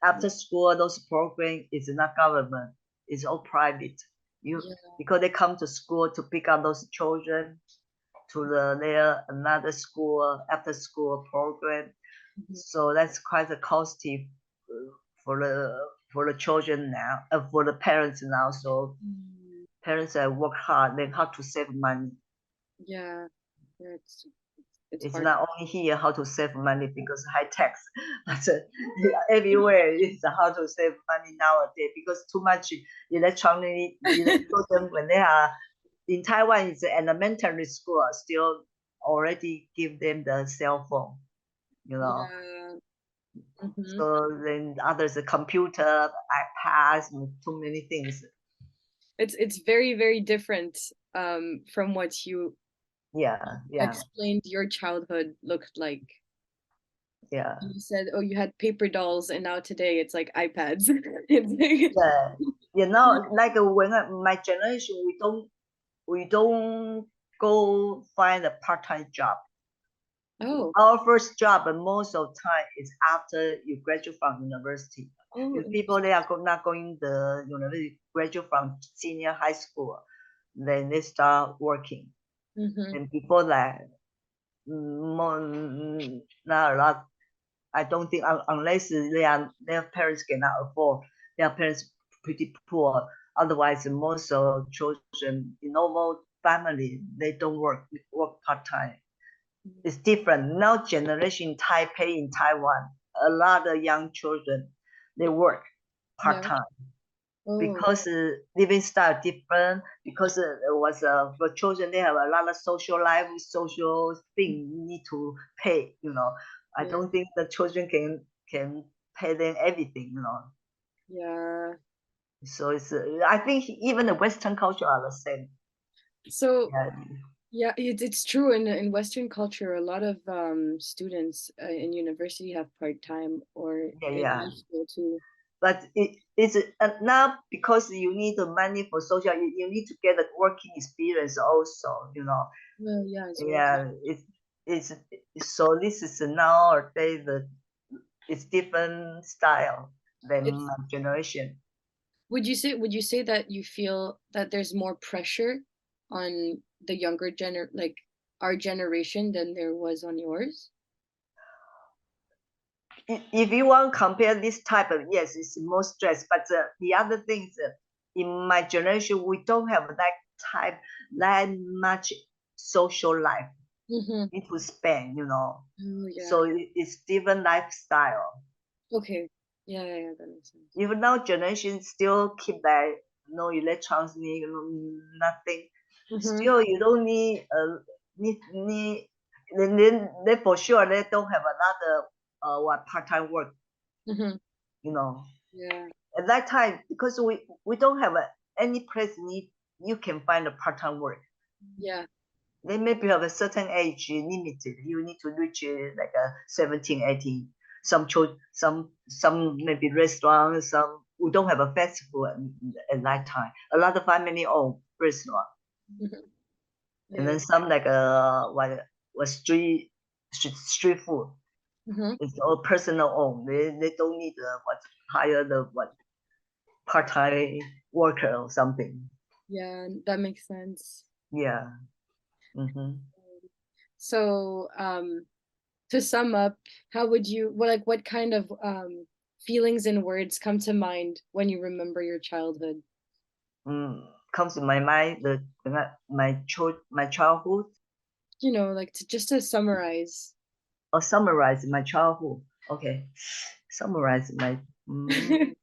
After school, those program is not government, it's all private. You Yeah. because they come to school to pick up those children to their another school after school program. Mhm. So that's quite a costly for the children now, for the parents now. So Mm. parents work hard, then how to save money. Yeah. Yeah, it's It's hard. not only here how to save money because high tax, but everywhere is how to save money nowadays because too much children when they are in Taiwan, it's elementary school still already give them the cell phone. Yeah. Hmm. So then others, the computer, iPads, too many things. It's very, very different from what you Yeah, yeah, explained your childhood looked like. yeah, You said, oh, you had paper dolls, and now today it's like iPads. It's like, yeah. Like when my generation, we don't go find a part-time job. oh, Our first job, and most of the time, is after you graduate from university. oh, If people they are not going the university, graduate from senior high school, then they start working. mm-hmm. And before that, more, not a lot. I don't think unless their parents cannot afford, their parents pretty poor. Otherwise, most of children in normal family they don't work part time. It's different now. Generation in Taipei in Taiwan, a lot of young children they work part Yeah. time Oh, because living style different. Because it was for children they have a lot of social life, social thing need to pay. I yeah, don't think the children can pay them everything. yeah. So it's I think even the Western culture are the same. So Yeah, yeah, it's true. In Western culture, a lot of students in university have part-time or yeah, in yeah. high school too. But it's not because you need the money for social. You need to get the working experience also. Well, yeah, it's very true. Yeah, it's so this is nowadays it's different style than It's my generation. would you say that you feel that there's more pressure on the younger gener like our generation than there was on yours? If you want to compare this type of, yes, it's more stress. But the other things, in my generation, we don't have that much social life Mm-hmm. need to spend, Oh, yeah. So it's different lifestyle. Okay. Yeah, yeah, yeah, that makes sense. Even now, generation still keep that no electrons, nothing. Mm-hmm. Still, you don't need they for sure they don't have another what part-time work, Mm-hmm. you know. Yeah. At that time, because we don't have any place you can find a part-time work. Yeah. They maybe have a certain age limited. You need to reach like a 17, 18. Some maybe restaurants. Some we don't have a festival at that time. A lot of family owned restaurant, Mm-hmm. and Yeah. then some like what street food. Mm-hmm. It's all personal owned. They don't need what hire the what part time worker or something. Yeah, that makes sense. Yeah. Mm-hmm. So, to sum up, how would you, what kind of feelings and words come to mind when you remember your childhood? Comes to my mind my childhood Like just to summarize. or summarize my childhood. Okay, summarize mm,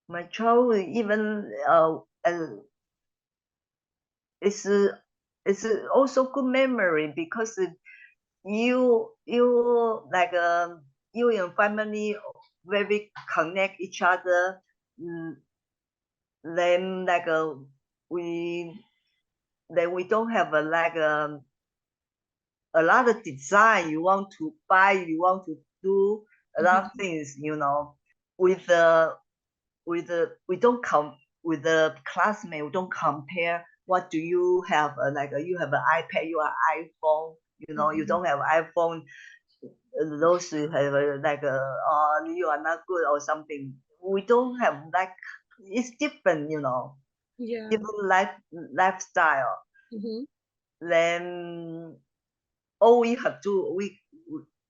my childhood. Even it's it's also good memory because you like you and family very connect each other. Mm, then like we we don't have a lot of design you want to buy, you want to do a lot of Hmm. things, with the we don't come with the classmate, we don't compare what do you have, you have an iPad, you have iPhone, you Hmm. don't have iPhone, those who have oh, you are not good or something. We don't have like it's different, Yeah. different lifestyle. Hmm. Then all we have to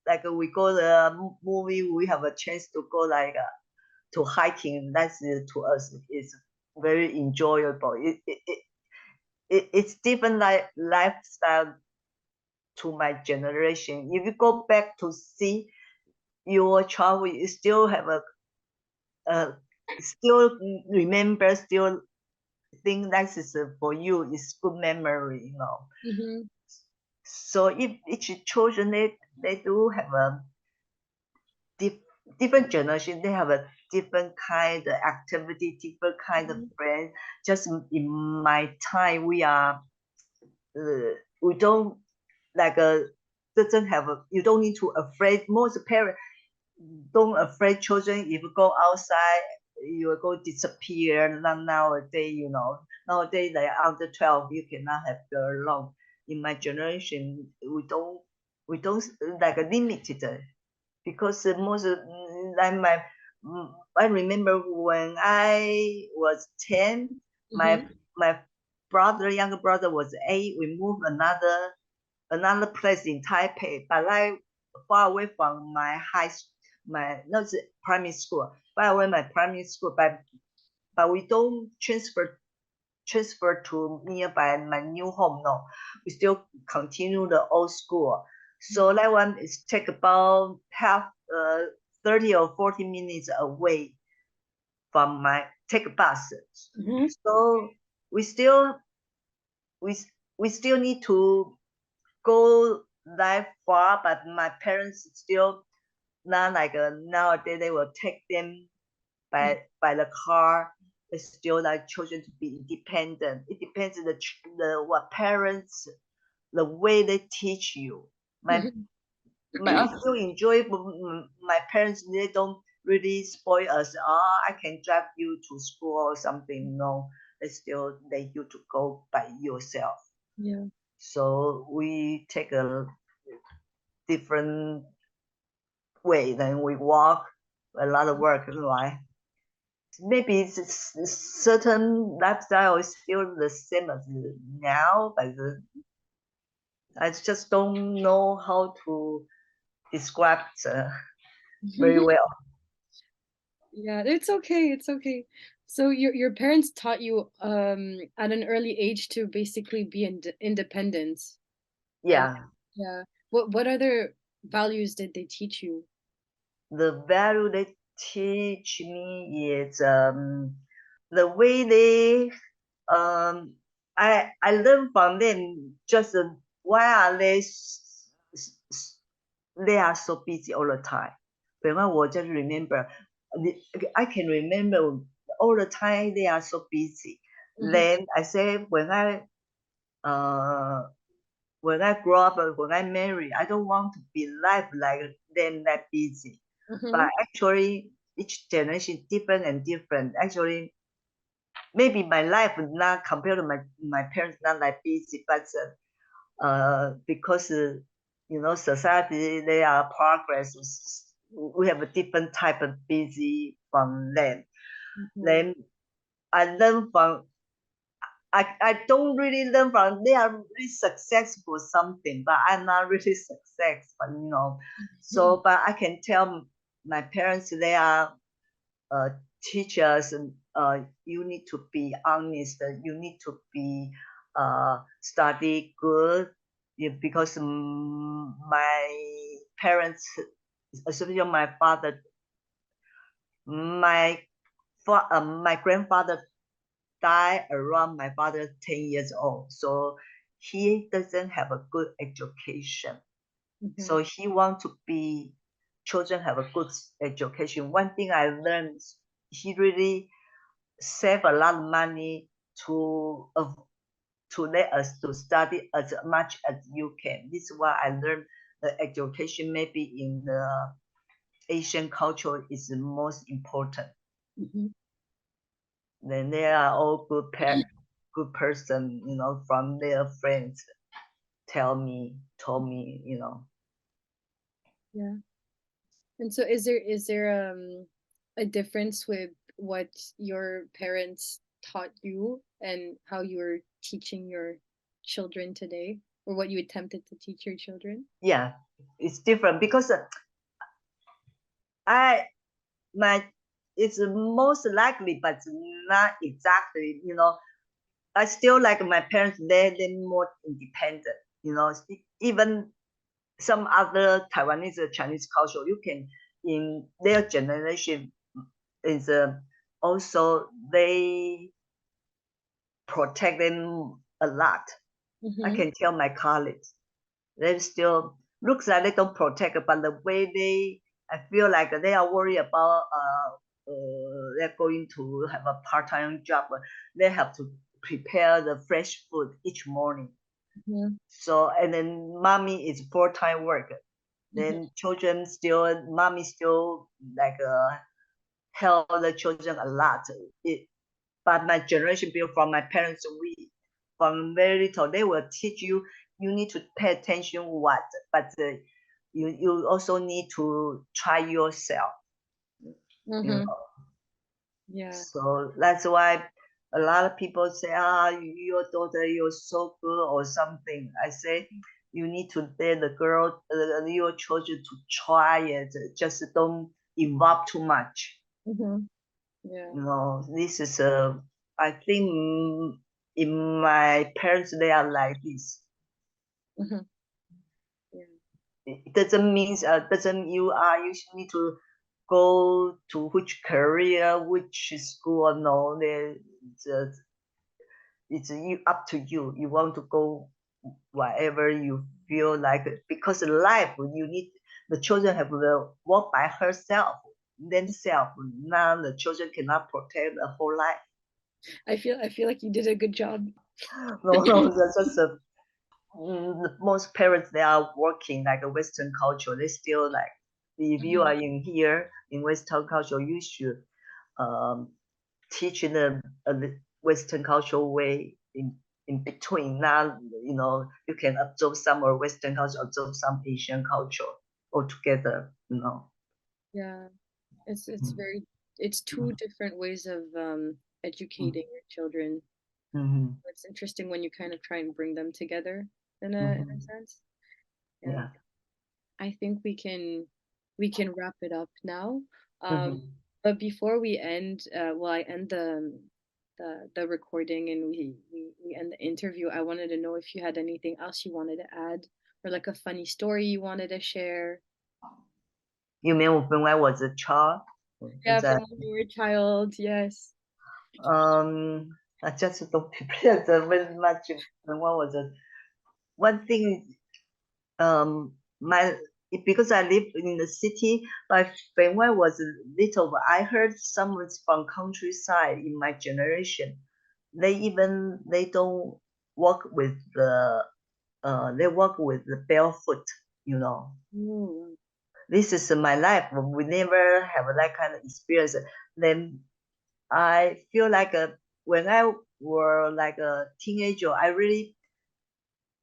like we go the movie, we have a chance to go to hiking. That's to us is very enjoyable. It's different lifestyle to my generation. If you go back to see your childhood, you still have a still remember, still think that is for you is good memory, Hmm. So if each children they do have a dif- different generation, they have a different kind of activity, different kind of Hmm. friends. Just in my time, we don't like doesn't have you don't need to afraid. Most parents don't afraid children if you go outside you will go disappear. Not nowadays, nowadays they are under 12, you cannot have girl alone. In my generation, we don't like limited because most like I remember when I was 10, my Hmm. my younger brother was 8. We moved another place in Taipei, but like far away from my my not primary school, far away my primary school, but we don't transfer to nearby my new home. No, we still continue the old school. So that one is take about 30 or 40 minutes away from my take a bus. Hmm. So we still we we still need to go that far, but my parents still not like nowadays they will take them by the car. They still like children to be independent. It depends on the what parents, the way they teach you. My Hmm. I still enjoy my parents. They don't really spoil us. Oh, I can drive you to school or something. No, they still let you to go by yourself. Yeah. So we take a different way. Then we walk a lot of work, right? Maybe certain lifestyle is still the same as now, but I just don't know how to describe very well. Yeah, it's okay. It's okay. So your parents taught you at an early age to basically be independent. And Yeah, yeah, what other values did they teach you? the value they teach me is the way they I learn from them just why are they are so busy all the time. When I just remember, I can remember all the time they are so busy. Mm-hmm, Then I say uh, when I grow up, when I marry, I don't want to be life like them that busy. mm-hmm, But actually, each generation different and different. Actually, maybe my life not compared to my parents not that busy, but because society they are progress. We have a different type of busy from them. mm-hmm, Then I learn from I don't really learn from they are really successful something, but I'm not really successful. mm-hmm, So, but I can tell my parents they are uh, teachers. You need to be honest. You need to be study good. Yeah, because my parents, especially my father, my my grandfather died around my father 10 years old. So he doesn't have a good education. mm-hmm, So he wants to be children have a good education. One thing I learned, he really save a lot of money to let us to study as much as you can. This is why I learned the education maybe in the Asian culture is the most important. mm-hmm. Then they are all good person, from their friends told me. Yeah. And so is there a difference with what your parents taught you and how you're teaching your children today, or what you attempted to teach your children? Yeah, it's different because I my it's most likely, but not exactly. I still like my parents. They're more independent. Even some other Taiwanese or Chinese culture, you can in their generation is also they protect them a lot. I Mm-hmm. can tell my colleagues they still looks like they don't protect, but the way I feel like they are worried about they're going to have a part-time job. They have to prepare the fresh food each morning. Mm-hmm. So and then mommy is full-time work. Mm-hmm. Then mommy still like help the children a lot. But my generation built from my parents, we from very little they will teach you you need to pay attention what, but you also need to try yourself. You Mm-hmm. know, Yeah. so that's why a lot of people say, your daughter, you're so good or something. I say you need to let the girl, your children to try it. Just don't involve too much. Mm-hmm. Yeah. This is I think in my parents they are like this. Mm-hmm. Yeah. It doesn't mean doesn't you need to go to which career, which school. No, it's you up to you. You want to go wherever you feel like it. Because life you need the children have to walk by herself themselves. Now the children cannot protect the whole life. I feel like you did a good job. No, that's just most parents they are working like a Western culture. They still like if you Mm-hmm. are in here in Western culture, you should um, teach in a Western cultural way in between. Now you can absorb some or Western culture, absorb some Asian culture altogether. Yeah. It's Mm. very it's two different ways of Mm. educating your children. Mhm. It's interesting when you kind of try and bring them together. in a sense. Yeah. Yeah. I think we can wrap it up now. Um, Mhm. but before we end, well, I end the recording and we end the interview. I wanted to know if you had anything else you wanted to add, or like a funny story you wanted to share. You mean when I was a child? Yeah, And from when you were a child. Yes. I just don't prepare very much when I was a one thing. My because I live in the city, but when I was little, I heard someone from countryside in my generation. They don't walk with they walk with the barefoot. You know, Oh, this is my life. We never have that kind of experience. Then I feel like when I were like a teenager, I really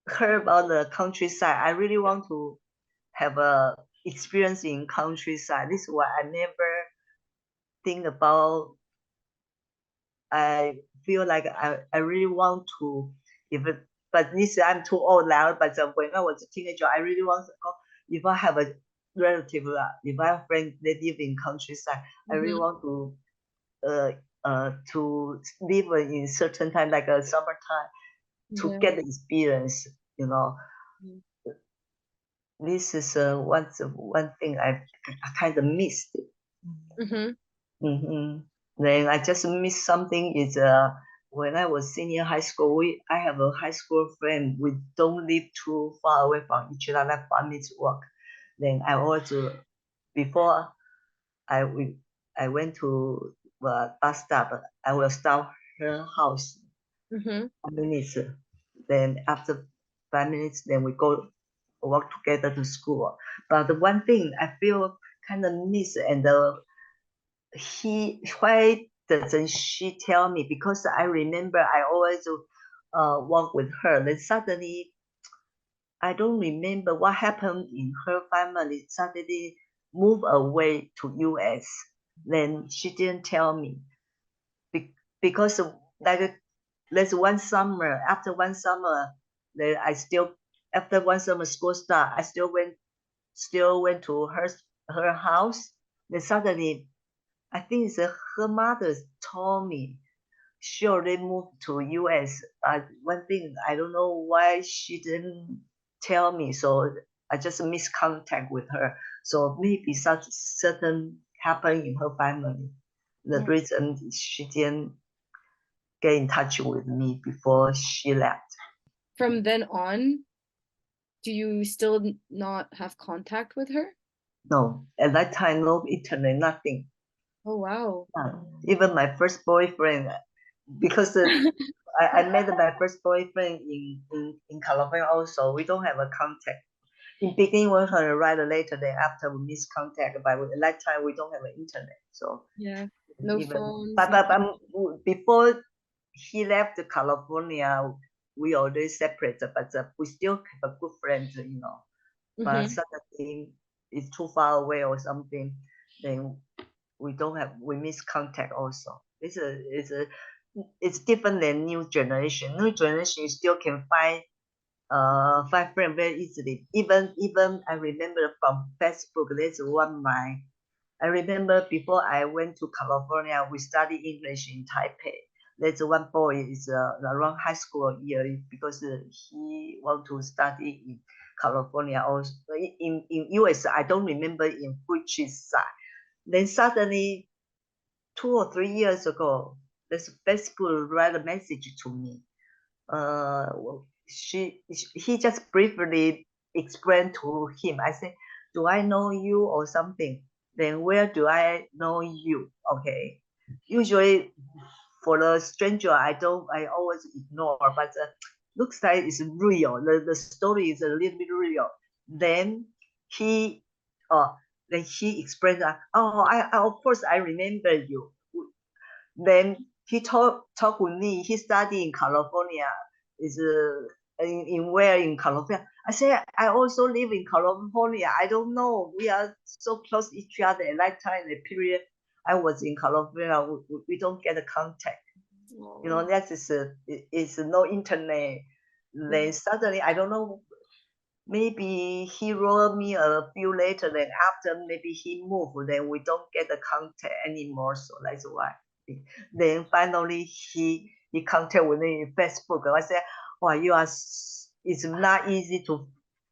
heard about the countryside. I really want to have a experience in countryside. This is why I never think about. I feel like I really want to if it, but this I'm too old now. But when I was a teenager, I really want to go. If I have a relative, if I have friends that live in countryside, I really mm-hmm. want to live in certain time like a summertime to Yeah. get the experience. You know, Mm-hmm. this is one thing I kind of missed. Mm-hmm. Mm-hmm. Then I just missed something is when I was senior high school, I have a high school friend. We don't live too far away from each other, like 5 minutes walk. Then I also before I we I went to bus stop, I will stop her house Mm-hmm. 5 minutes. Then after 5 minutes, then we go walk together to school. But the one thing I feel kind of miss and why doesn't she tell me? Because I remember I always walk with her. Then suddenly I don't remember what happened in her family. Suddenly move away to US. Then she didn't tell me because of, like there's one summer. After one summer, then I still after one summer school start, I still went to her house. Then suddenly I think it's her mother told me sure they moved to US. One thing I don't know why she didn't tell me, so I just missed contact with her. So maybe such certain happened in her family. The Oh. reason she didn't get in touch with me before she left. From then on, do you still not have contact with her? No, at that time no internet, nothing. Oh, wow. Even my first boyfriend, because I met my first boyfriend in California also. We don't have a contact. In beginning, we can write later. Then after we miss contact, but at that time we don't have an internet. So Yeah. No even phones, but no. before he left California, we already separated. But we still have a good friends, you know. But Mm-hmm. suddenly it's too far away or something, then we miss contact also. It's different than new generation. New generation you still can find friend very easily. Even I remember from Facebook, there's one my I remember before I went to California, we studied English in Taipei. There's one boy is around high school year because he want to study in California or in US. I don't remember in which side. Then suddenly 2 or 3 years ago, this Facebook write a message to me. He just briefly explained to him. I said, "Do I know you or something? Then where do I know you?" Okay. Usually for the stranger, I always ignore, but looks like it's real. The story is a little bit real. Then he, uh, then he explained that, oh, of course I remember you. Then he talk with me. He studied in California. Is in where in California? I say I also live in California. I don't know. We are so close to each other at that time. The period I was in California, we don't get a contact. You Oh. know that is no internet. then suddenly I don't know, maybe he wrote me a few later. Then after maybe he moved, then we don't get the contact anymore. So that's why. Then finally he contact with me in Facebook. I said, "Wow, you are. It's not easy to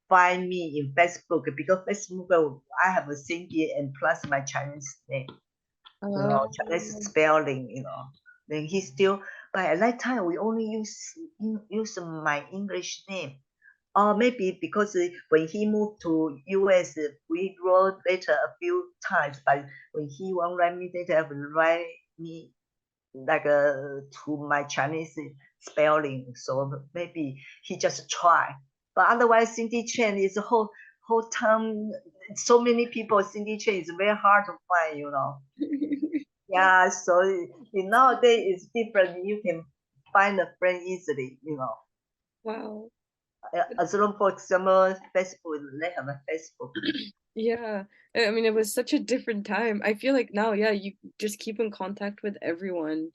find me in Facebook because Facebook I have a Cindy and plus my Chinese name, Chinese Oh. spelling. Then he still. But at that time we only use my English name. Or maybe because when he moved to US, we wrote later a few times, but when he won't write me later, he will write me like to my Chinese spelling. So maybe he just try. But otherwise, Cindy Chen is a whole time. So many people, Cindy Chen is very hard to find. Yeah, so nowadays it's different. You can find a friend easily. Wow. As long, for example, Facebook, they have a Facebook. Yeah. I mean, it was such a different time. I feel like now, yeah, you just keep in contact with everyone.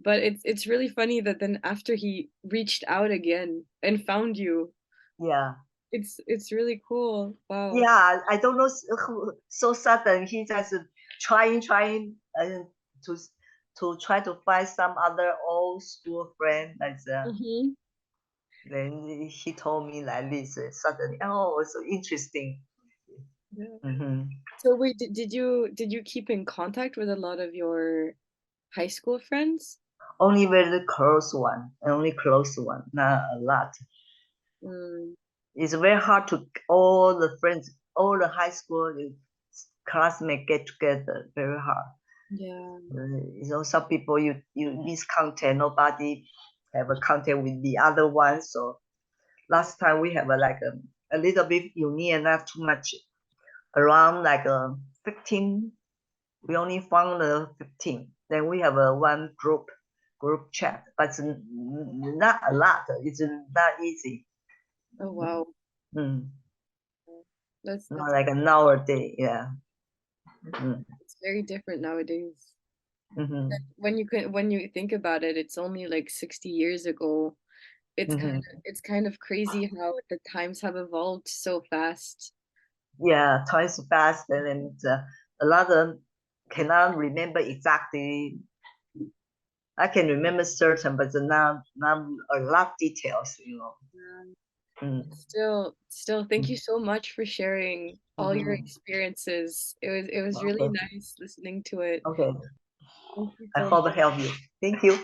But it's really funny that then after he reached out again and found you, Yeah. it's really cool. Wow. Yeah, I don't know who, so sudden he just trying to try to find some other old school friend like that. Hmm. Then he told me like this suddenly. Oh, so interesting. Yeah. Hmm. So wait, did you keep in contact with a lot of your high school friends? Only very close one, only close one, not a lot. Mm, It's very hard to all the friends, all the high school classmates get together. Very hard. yeah. Some people you miss contact, nobody have a contact with the other one. So last time we have a little bit union, not too much, around 15. We only found 15. Then we have a one group chat, but it's not a lot. It's not easy. Oh wow. Mm. Not That's like a nowadays. Yeah. Mm. it's very different nowadays. Mm-hmm. When you think about it, it's only like 60 years ago. It's kind Mm-hmm. of it's kind of crazy how the times have evolved so fast. Yeah, time's fast, and a lot of cannot remember exactly. I can remember certain, but not a lot of details. Um, Mm. still, thank you so much for sharing all your Mm-hmm. experiences. It was really Okay. nice listening to it. Okay. Thank you I so hope I much. help you. Thank you.